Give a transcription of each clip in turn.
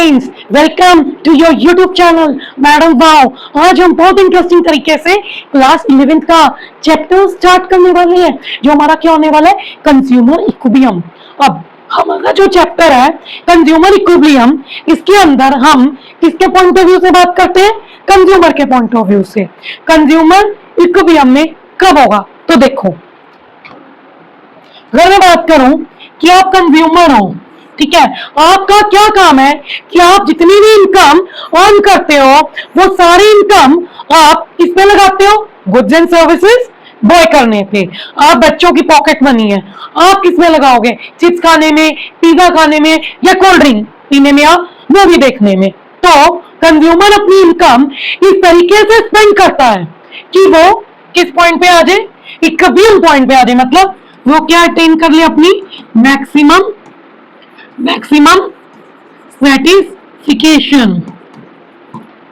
Friends, welcome to your YouTube channel madam wow. आज हम बहुत इंटरेस्टिंग तरीके से क्लास 11th का चैप्टर स्टार्ट करने वाले हैं, जो हमारा क्या होने वाला है, कंज्यूमर इक्विलिब्रियम। अब हमारा जो चैप्टर है कंज्यूमर इक्विलिब्रियम, इसके अंदर हम किसके पॉइंट ऑफ व्यू से बात करते हैं, कंज्यूमर के पॉइंट ऑफ व्यू से। कंज्यूमर इक्विलिब्रियम में कब होगा, तो देखो, अगर मैं बात करूं कि आप कंज्यूमर हो, ठीक है, आपका क्या काम है कि आप जितनी भी इनकम अर्न करते हो वो सारी इनकम आप किस पे लगाते हो, गुड्स एंड सर्विसेज बाय करने पे। आप बच्चों की पॉकेट मनी है, आप किस में लगाओगे, चिप्स खाने में, पिज्जा खाने में, या कोल्ड ड्रिंक पीने में, या मूवी देखने में। तो कंज्यूमर अपनी इनकम इस तरीके से स्पेंड करता है कि वो किस पॉइंट पे आ जाए, इक्विलिब्रियम पॉइंट पे आ जाए। मतलब वो क्या अटेन कर ले, अपनी मैक्सिमम सेटिस्फिकेशन।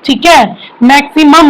ठीक है, मैक्सिमम।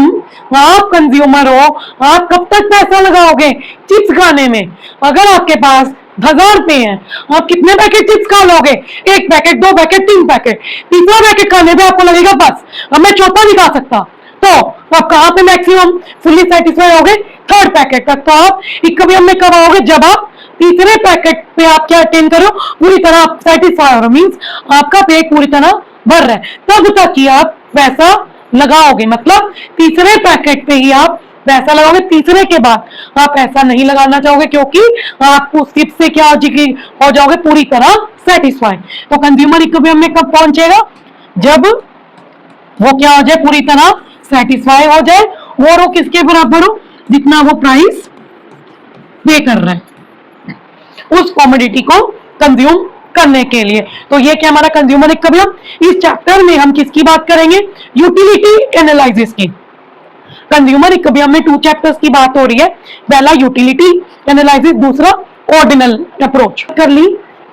आप कंज्यूमर हो, आप कब तक पैसा लगाओगे चिप्स खाने में? अगर आपके पास 1000 रुपए है, आप कितने पैकेट चिप्स खा लोगे? 1 पैकेट, 2 पैकेट, 3 पैकेट। तीसरा पैकेट खाने पे आपको लगेगा बस अब मैं चौथा नहीं खा सकता। तो आप कहां पे मैक्सिमम फुल्ली सेटिस्फाई होगे? 3rd पैकेट तक। तो आप इक्विलिब्रियम में कब आओगे, जब आप तीसरे पैकेट पे आप क्या अटेन करो, पूरी तरह आप सेटिस्फाई हो, मींस आपका पेट पूरी तरह भर रहा है, तब तक ही आप पैसा लगाओगे। मतलब तीसरे पैकेट पे ही आप पैसा लगाओगे, तीसरे के बाद आप पैसा नहीं लगाना चाहोगे, क्योंकि आप उस चिप से क्या हो जाओगे, पूरी तरह सेटिस्फाई। तो कंज्यूमर इक्विलिब्रियम में कब पहुंचेगा, जब वो क्या हो जाए, पूरी तरह सेटिस्फाई हो जाए, और वो किसके बराबर हो, जितना वो प्राइस पे कर रहा है उस कॉमोडिटी को कंज्यूम करने के लिए। तो ये क्या हमारा कंज्यूमर इक्विलिब्रियम। इस चैप्टर में हम किसकी बात करेंगे, यूटिलिटी एनालिसिस की। कंज्यूमर इक्विलिब्रियम में 2 चैप्टर्स की बात हो रही है, पहला यूटिलिटी एनालिसिस, दूसरा ऑर्डिनल अप्रोच। कर ली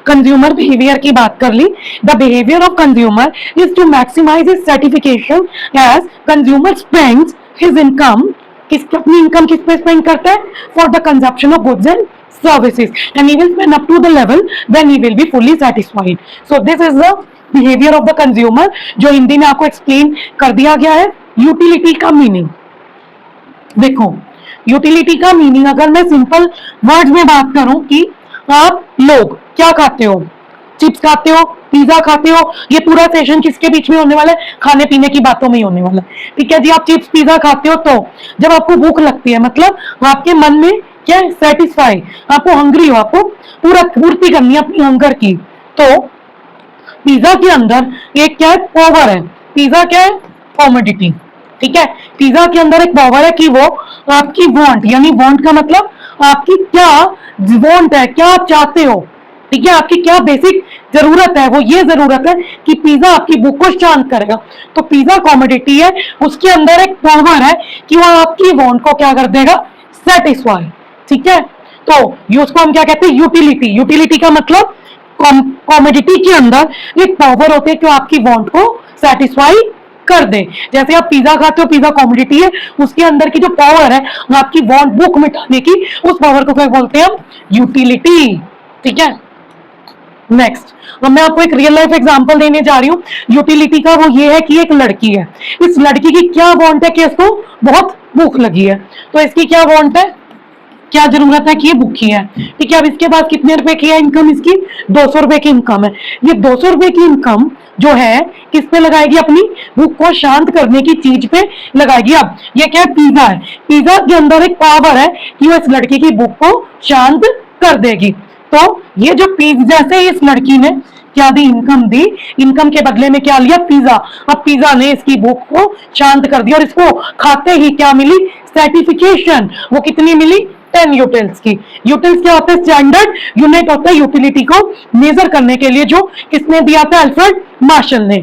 कंज्यूमर बिहेवियर की बात कर ली। The behaviour of consumer is to maximise his certification as consumer spends his income, अपनी इनकम किस पे स्पेंड करता है, for the consumption of goods and services, and he will spend up to the level when he will be fully satisfied. So this is the behavior of the consumer, जो हिंदी में आपको explain कर दिया गया है। Utility का meaning देखो, utility का मीनिंग अगर मैं सिंपल वर्ड्स में बात करूं कि आप लोग क्या खाते हो, चिप्स खाते हो, पिज्जा खाते हो। ये पूरा सेशन किसके बीच में होने वाला है, खाने पीने की बातों में ही होने वाला है। ठीक है जी, आप चिप्स पिज्जा खाते हो तो जब आपको भूख लगती है, मतलब आपके मन में क्या सेटिस्फाई, आपको हंग्री हो, आपको पूरा पूर्ति करनी है अपनी हंगर की, तो पिज्जा के अंदर एक क्या है, पावर है। पिज्जा क्या है, कॉमोडिटी। ठीक है, पिज्जा के अंदर एक पावर है कि वो आपकी वांट, यानी वांट का मतलब आपकी क्या वांट है, क्या आप चाहते हो, ठीक है, आपकी क्या बेसिक जरूरत है, वो ये जरूरत है कि पिज्जा आपकी भूख को शांत करेगा। तो पिज्जा कॉमोडिटी है, उसके अंदर एक पावर है कि वो आपकी वांट को क्या कर देगा, सेटिस्फाई। ठीक है, तो उसको हम क्या कहते हैं, यूटिलिटी। यूटिलिटी का मतलब कॉमोडिटी के अंदर एक पावर होती है कि आपकी वांट को सेटिस्फाई कर दे। जैसे आप पिज्जा खाते हो, पिज्जा कॉमोडिटी है, उसके अंदर की जो पावर है वो आपकी वांट, भूख मिटाने की, उस पावर को क्या बोलते हैं हम, यूटिलिटी। ठीक है, नेक्स्ट अब मैं आपको एक रियल लाइफ एग्जांपल देने जा रही हूँ यूटिलिटी का। वो ये है कि एक लड़की है, इस लड़की की क्या वांट है कि इसको बहुत भूख लगी है। तो इसकी क्या वांट है, क्या जरूरत है कि ये भूखी है। ठीक है, अब इसके पास कितने रुपए की है इनकम, इसकी 200 रुपए की इनकम है। ये 200 रुपए की इनकम जो है किस पे लगाएगी, अपनी भूख को शांत करने की चीज पे लगाएगी। अब ये क्या है, पिज्जा है। पिज्जा के अंदर एक पावर है कि वो इस लड़की की भूख को शांत कर देगी। तो ये जो पिज्जा से इस लड़की ने क्या दी, इनकम दी, इनकम के बदले में क्या लिया, पिज्जा। अब पिज्जा ने इसकी भूख को शांत कर दिया और इसको खाते ही क्या मिली, सर्टिफिकेशन। वो कितनी मिली, 10 यूटिल्स की। यूटिल्स क्या होता है, स्टैंडर्ड यूनिट होता है यूटिलिटी को मेजर करने के लिए, जो किसने दिया था, अल्फ्रेड मार्शल ने।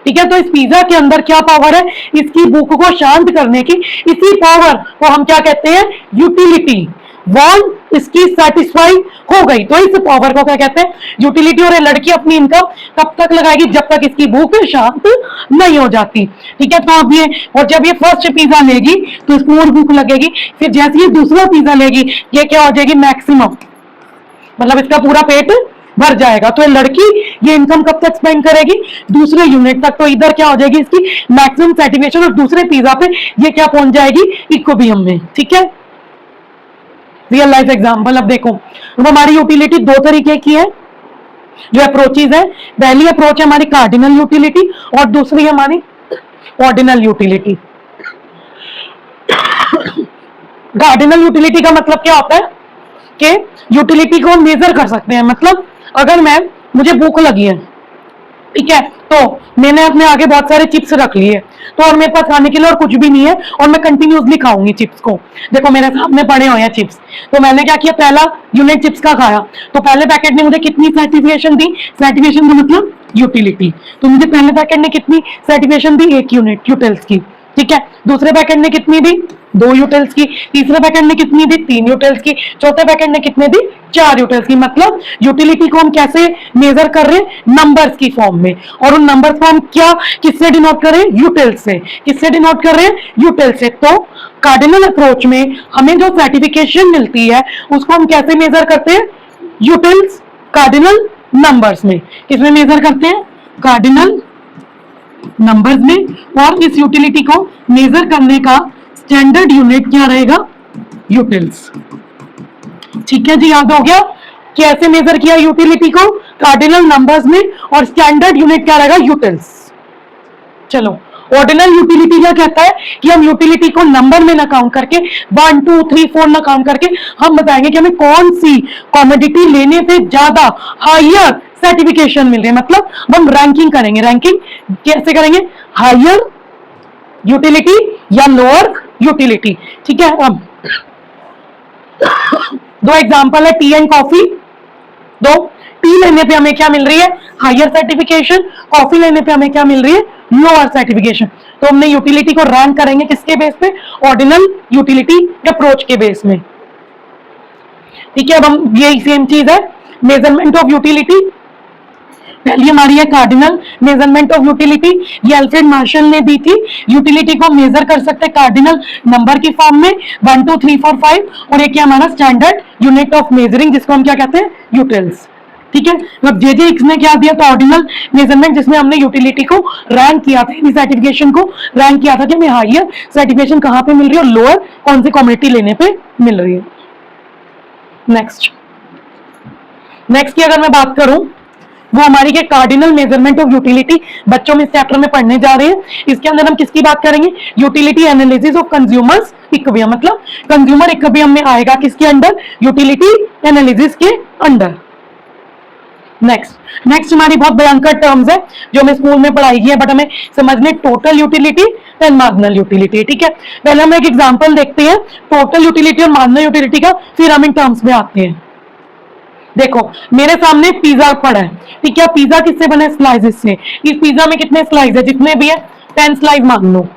ठीक है, तो इस पिज्जा के अंदर क्या पावर है, इसकी भूख को शांत करने की। इसी पावर को हम क्या कहते हैं, यूटिलिटी। वांट इसकी सेटिस्फाई हो गई, तो इस पावर को क्या कहते हैं, यूटिलिटी। और ये लड़की अपनी इनकम कब तक लगाएगी, जब तक इसकी भूख शांत नहीं हो जाती। ठीक है, तो अब ये, और जब ये फर्स्ट पिज्जा लेगी तो इसको और भूख लगेगी, फिर जैसे ये दूसरा पिज्जा लेगी, ये क्या हो जाएगी, मैक्सिमम, मतलब इसका पूरा पेट भर जाएगा। तो ये लड़की ये इनकम कब तक स्पेंड करेगी, दूसरे यूनिट तक। तो इधर क्या हो जाएगी इसकी मैक्सिमम सैटिस्फैक्शन, और दूसरे पिज्जा पे ये क्या पहुंच जाएगी, इक्विलिब्रियम में। ठीक है, रियल लाइफ एग्जांपल। अब देखो, अब हमारी यूटिलिटी दो तरीके की है, जो अप्रोचेज है। पहली अप्रोच है हमारी कार्डिनल यूटिलिटी, और दूसरी है हमारी ऑर्डिनल यूटिलिटी। कार्डिनल यूटिलिटी का मतलब क्या होता है कि यूटिलिटी को मेजर कर सकते हैं। मतलब अगर मुझे भूख लगी है, ठीक है, तो मैंने अपने आगे बहुत सारे चिप्स रख लिए, तो और मेरे पास खाने के लिए और कुछ भी नहीं है, और मैं कंटिन्यूसली खाऊंगी चिप्स को। देखो मेरे सामने पड़े हुए हैं चिप्स, तो मैंने क्या किया, पहला यूनिट चिप्स का खाया, तो पहले पैकेट ने मुझे कितनी सर्टिफिकेशन दी, सर्टिफिकेशन का मतलब यूटिलिटी। तो मुझे पहले पैकेट ने कितनी सर्टिफिकेशन दी, 1 यूनिट यूटिल्स की। ठीक है, दूसरे पैकेट ने कितनी दी, 2 यूटिल्स की। तीसरे पैकेट ने कितनी दी, 3 यूटिल्स की। चौथे पैकेट ने कितने दी, 4 यूटिल्स की। मतलब यूटिलिटी को हम कैसे मेजर कर रहे हैं, नंबर्स की फॉर्म में। और उन नंबर्स को हम क्या किससे डिनोट कर रहे हैं, यूटिल्स से। किससे डिनोट कर रहे हैं, यूटिल्स से। तो कार्डिनल अप्रोच में हमें जो सर्टिफिकेशन मिलती है उसको हम कैसे मेजर करते हैं, यूटिल्स कार्डिनल नंबर्स में। किसमें मेजर करते हैं, कार्डिनल नंबर्स में। और इस यूटिलिटी को मेजर करने का स्टैंडर्ड यूनिट क्या रहेगा, यूटिल्स। ठीक है जी, याद हो गया कैसे मेजर किया यूटिलिटी को, कार्डिनल नंबर्स में, और स्टैंडर्ड यूनिट क्या रहेगा, यूटिल्स। चलो, ऑर्डिनल यूटिलिटी क्या कहता है कि हम यूटिलिटी को नंबर में ना काउंट करके 1 2 3 4 ना काउंट करके हम बताएंगे कि हमें कौन सी कॉमोडिटी लेने पे ज्यादा हायर सर्टिफिकेशन मिल रही है। मतलब हम रैंकिंग करेंगे। रैंकिंग कैसे करेंगे, हायर यूटिलिटी या लोअर यूटिलिटी। ठीक है, अब दो एग्जांपल है, टी एंड कॉफी। दो, टी लेने पे हमें क्या मिल रही है, हायर सर्टिफिकेशन। कॉफी लेने पे हमें क्या मिल रही है, लोअर सर्टिफिकेशन। तो हमने यूटिलिटी को रैंक करेंगे किसके बेस पे, ऑर्डिनल यूटिलिटी अप्रोच के बेस में। ठीक है, अब हम ये सेम चीज है, मेजरमेंट ऑफ यूटिलिटी। पहली हमारी है कार्डिनल मेजरमेंट ऑफ यूटिलिटी, ये अल्फ्रेड मार्शल ने दी थी। यूटिलिटी को मेजर कर सकते हैं कार्डिनल नंबर की फॉर्म में, 1 2 3 4 5, और एक हमारा स्टैंडर्ड यूनिट ऑफ मेजरिंग जिसको हम क्या कहते हैं, यूटिल्स। ठीक है, अब जे ने क्या दिया, तो ऑर्डिनल मेजरमेंट जिसमें हमने यूटिलिटी को रैंक किया था, सर्टिफिकेशन को रैंक किया था कि हमें हायर सर्टिफिकेशन कहां पे मिल रही है और लोअर कौन सी कम्युनिटी लेने पे मिल रही है। नेक्स्ट की अगर मैं बात करूं, वो हमारी के कार्डिनल मेजरमेंट ऑफ यूटिलिटी बच्चों में इस चैप्टर में पढ़ने जा रहे हैं। इसके अंदर हम किसकी बात करेंगे, utility analysis of consumers equilibrium. मतलब कंज्यूमर इक्विलिब्रियम में आएगा किसके अंडर, यूटिलिटी एनालिसिस के अंडर। नेक्स्ट हमारी बहुत भयंकर टर्म्स है जो हमें स्कूल में पढ़ाई गई है, बट हमें समझने total utility and marginal utility. ठीक है, पहले हम एक एग्जांपल देखते हैं टोटल यूटिलिटी और मार्जिनल यूटिलिटी का, फिर हम इन टर्म्स में आते हैं। देखो मेरे सामने पिज्जा पड़ा है, ठीक है, पिज्जा किससे बना है, स्लाइसेस से। इस पिज्जा में कितने स्लाइस है, जितने भी है 10 स्लाइस मान लो।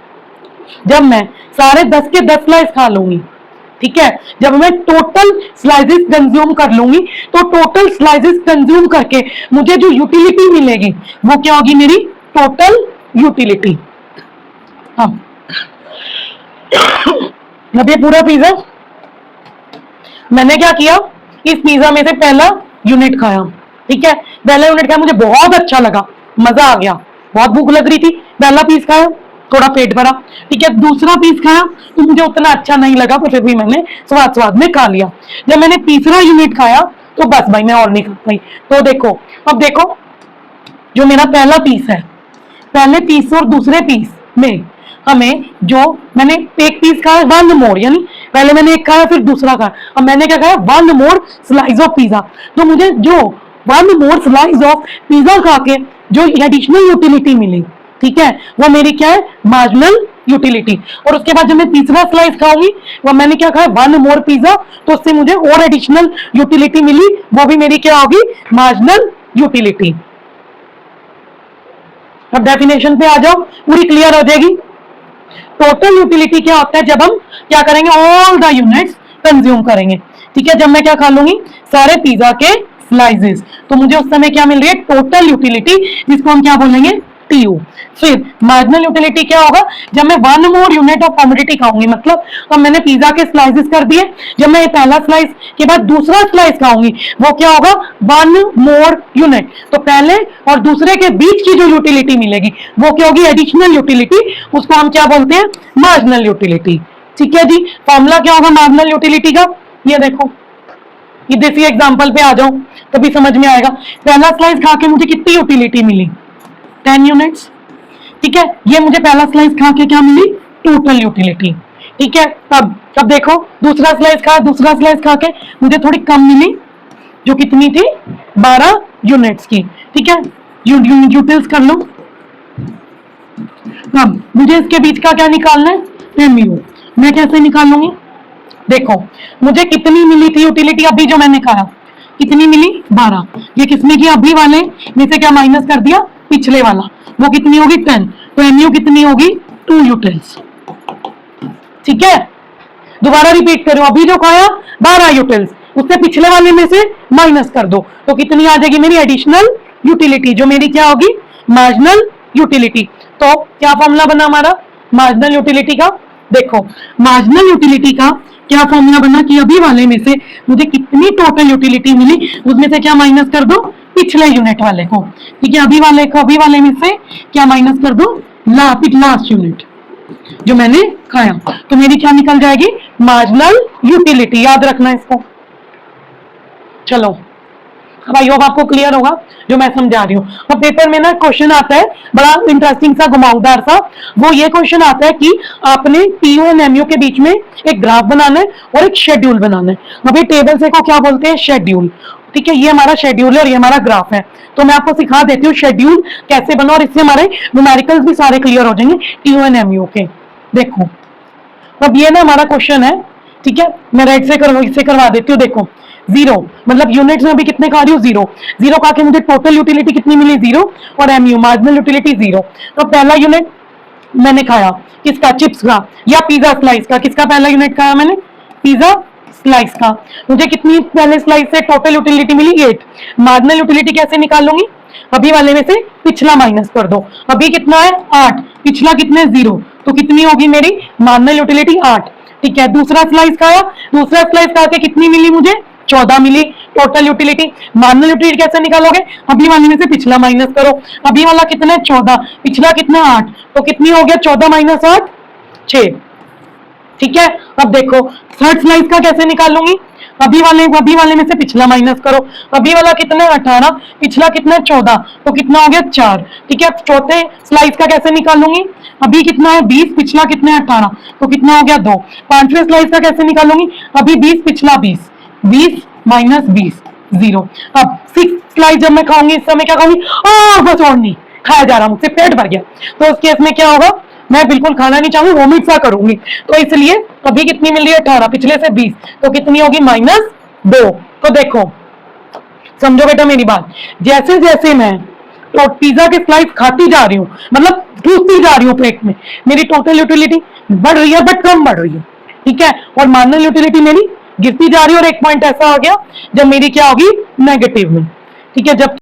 जब मैं सारे 10 के 10 स्लाइस खा लूंगी, ठीक है, जब मैं टोटल स्लाइसेस कंज्यूम कर लूंगी, तो टोटल स्लाइसेस कंज्यूम करके मुझे जो यूटिलिटी मिलेगी वो क्या होगी, मेरी टोटल यूटिलिटी। हाँ, अब ये पूरा पिज्जा मैंने क्या किया, इस पिज्जा में से पहला यूनिट खाया, ठीक है, पहला यूनिट खाया, मुझे बहुत अच्छा लगा, मजा आ गया, बहुत भूख लग रही थी, पहला पीस खाया, थोड़ा पेट भरा, ठीक है। दूसरा पीस खाया तो मुझे उतना अच्छा नहीं लगा, तो फिर भी मैंने स्वाद में खा लिया। जब मैंने तीसरा यूनिट खाया तो बस भाई मैं और नहीं खा पाई। तो देखो, अब देखो जो मेरा पहला पीस है, पहले पीस और दूसरे पीस में हमें जो मैंने एक पीस खाया 1 मोर, यानी पहले मैंने एक खाया फिर दूसरा खाया, अब मैंने क्या खाया 1 मोर स्लाइस ऑफ पिज्जा। तो मुझे जो 1 मोर स्लाइस ऑफ पिज्जा खा के जो एडिशनल यूटिलिटी मिली, ठीक है, वो मेरी क्या है, मार्जिनल यूटिलिटी। और उसके बाद जब मैं तीसरा स्लाइस खाऊंगी, वो मैंने क्या खाया 1 मोर पिज्जा, तो उससे मुझे और एडिशनल यूटिलिटी मिली, वो भी मेरी क्या होगी, मार्जिनल यूटिलिटी। अब डेफिनेशन पे आ जाओ, पूरी क्लियर हो जाएगी। टोटल यूटिलिटी क्या होता है, जब हम क्या करेंगे, ऑल द यूनिट्स कंज्यूम करेंगे, ठीक है। जब मैं क्या खा लूंगी, सारे पिज्जा के स्लाइसेस, तो मुझे उस समय क्या मिल रही है, टोटल यूटिलिटी, जिसको हम क्या बोलेंगे, टी। MU। फिर मार्जिनल यूटिलिटी क्या होगा, जब मैं 1 मोर यूनिट ऑफ कमोडिटी खाऊंगी, मतलब अब मैंने पिज्जा के स्लाइसेस कर दिए, जब मैं पहला स्लाइस के बाद दूसरा स्लाइस खाऊंगी वो क्या होगा, 1 मोर यूनिट। तो पहले और दूसरे के बीच की जो यूटिलिटी मिलेगी वो क्या होगी, एडिशनल यूटिलिटी, उसको हम क्या बोलते हैं, मार्जिनल यूटिलिटी। ठीक है जी, फॉर्मूला क्या होगा मार्जिनल यूटिलिटी का, ये देखो, ये देसी एग्जांपल पे आ जाओ तभी समझ में आएगा। पहला स्लाइस खा के मुझे कितनी यूटिलिटी मिली, 10 यूनिट्स। ठीक है, ये मुझे पहला स्लाइस खा के क्या मिली, टोटल यूटिलिटी। ठीक है, अब देखो दूसरा स्लाइस खा के मुझे थोड़ी कम मिली, जो कितनी थी, 12 यूनिट्स की। ठीक है, यूटिल्स कर लो। अब मुझे इसके बीच का क्या निकालना है, MU। मैं कैसे निकालूंगी, देखो मुझे कितनी मिली थी यूटिलिटी अभी जो मैंने खाया, कितनी मिली, 12। ये किसने किया, अभी वाले में से क्या माइनस कर दिया, पिछले वाला, वो कितनी होगी, 10। तो MU कितनी होगी, 2 यूटिल्स। ठीक है, दोबारा रिपीट करो, अभी जो खाया 12 यूटिल्स, उससे पिछले वाले में से माइनस कर दो, तो कितनी आ जाएगी मेरी एडिशनल यूटिलिटी, जो मेरी क्या होगी, मार्जिनल यूटिलिटी। तो क्या फॉर्मूला बना हमारा मार्जिनल यूटिलिटी का, देखो मार्जिनल यूटिलिटी का क्या फॉर्मूला बना कि अभी वाले में से मुझे कितनी टोटल यूटिलिटी मिली, उसमें से क्या माइनस कर दो, पिछले यूनिट वाले को। ठीक है, अभी वाले में से क्या माइनस कर दो, लास्ट यूनिट जो मैंने खाया, तो मेरी क्या निकल जाएगी, मार्जिनल यूटिलिटी। याद रखना इसको। चलो अब आई होप आपको क्लियर होगा जो मैं समझा रही हूँ। अब पेपर में ना क्वेश्चन आता है बड़ा इंटरेस्टिंग सा, घुमावदार सा। वो ये क्वेश्चन आता है कि आपने PU और MU के बीच में एक ग्राफ बनाना है और एक शेड्यूल बनाना है। अभी टेबल से को क्या बोलते हैं, शेड्यूल। ठीक है, ये हमारा शेड्यूल है और ये हमारा ग्राफ है। तो मैं आपको सिखा देती हूँ शेड्यूल कैसे बना, और इससे हमारे न्यूमेरिकल्स भी सारे क्लियर हो जाएंगे PU और MU के। देखो अब ये ना हमारा क्वेश्चन है। ठीक है, मैं राइट से करवा देती हूँ। देखो 0 मतलब यूनिट्स में अभी कितने खा रही हूँ, 0 खा के मुझे टोटल यूटिलिटी कितनी मिली, 0, और MU मार्जिनल यूटिलिटी 0। तो पहला यूनिट मैंने खाया किसका, चिप्स का या पिज्जा स्लाइस का। किसका पहला यूनिट खाया मैंने, पिज्जा स्लाइस का। मुझे कितनी पहले स्लाइस से टोटल यूटिलिटी मिली, 8। मार्जिनल यूटिलिटी कैसे निकालूंगी, अभी वाले में से पिछला माइनस कर दो। अभी कितना है, 8, पिछला कितना है, 0, तो कितनी होगी मेरी मार्जिनल यूटिलिटी, 8। ठीक है, दूसरा स्लाइस खाया, दूसरा स्लाइस खा के कितनी मिली मुझे, 14 मिली टोटल यूटिलिटी। मार्जिनल यूटिलिटी कैसे निकालोगे, अभी वाले में से पिछला माइनस करो। अभी वाला कितना है, 14, पिछला कितना है, 8, तो कितनी हो गया, 14 माइनस 8, 6। ठीक है, अब देखो थर्ड स्लाइस का कैसे निकालूंगी, अभी वाले में से पिछला माइनस करो। अभी वाला कितना है, 18, पिछला कितना है, 14, तो कितना हो गया, 4। ठीक है, चौथे स्लाइस का कैसे निकालूंगी, अभी कितना है, 20, पिछला कितना है, 18, तो कितना हो गया, 2। पांचवें स्लाइस का कैसे निकालूंगी, अभी 20, पिछला 20, 20 माइनस 20, 0। अब 6 स्लाइस जब मैं खाऊंगी, इस समय क्या खाऊंगी, बस और नहीं खाया जा रहा, मुझसे पेट भर गया, तो उस केस में क्या होगा, मैं बिल्कुल खाना नहीं चाहूंगी, वोमिट सा करूंगी। तो इसलिए अभी कितनी मिल रही है, 18, पिछले से 20, तो कितनी होगी, -2। तो देखो समझो बेटा मेरी बात, जैसे जैसे मैं तो पिज्जा के स्लाइस खाती जा रही हूँ, मतलब ठूसती जा रही हूँ पेट में, मेरी टोटल यूटिलिटी बढ़ रही है बट कम बढ़ रही है। ठीक है, और मार्जिनल यूटिलिटी मेरी गिरती जा रही है, और एक पॉइंट ऐसा आ गया जब मेरी क्या होगी, नेगेटिव में। ठीक है, जब